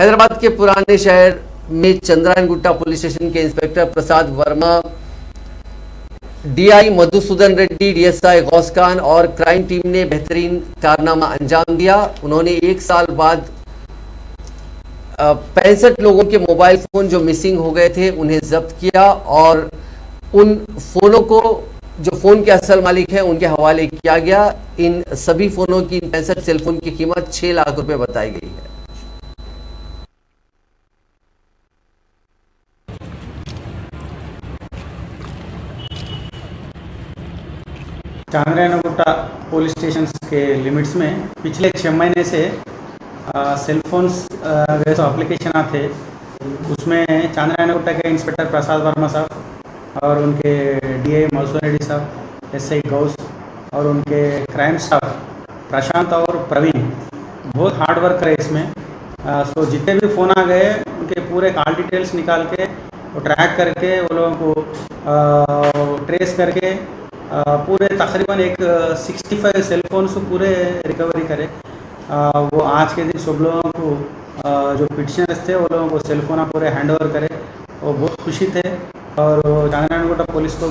हैदराबाद के पुराने शहर में चंद्रायनगुट्टा पुलिस स्टेशन के इंस्पेक्टर प्रसाद वर्मा, डीआई मधुसूदन रेड्डी, डीएसआई गौस खान और क्राइम टीम ने बेहतरीन कारनामा अंजाम दिया। उन्होंने एक साल बाद 65 लोगों के मोबाइल फोन जो मिसिंग हो गए थे उन्हें जब्त किया और उन फोनों को जो फोन के असल मालिक हैं उनके हवाले किया गया। इन सभी फोनों की 65 सेलफोन की कीमत 6 लाख रुपए बताई गई है। चांद्रायनगुट्टा पुलिस स्टेशन के लिमिट्स में पिछले 6 महीने से सेलफोन्स जो एप्लीकेशन आते उसमें चांद्रायनगुट्टा के इंस्पेक्टर प्रसाद वर्मा साहब और उनके डीआई मधुसूदन रेड्डी साहब, एसआई गौस और उनके क्राइम स्टाफ प्रशांत और प्रवीण बहुत हार्ड वर्क करे इसमें। सो जितने भी फ़ोन आ गए उनके पूरे कॉल डिटेल्स निकाल के वो ट्रैक करके वो लोगों को ट्रेस करके पूरे तकरीबन एक 65 सेलफोन्स पूरे रिकवरी करे। वो आज के दिन सब लोगों को जो पिटिशनर्स थे वो लोगों को सेलफोन पूरे हैंड ओवर करे, वो बहुत खुशी थे और चांद्रायनगुट्टा पुलिस को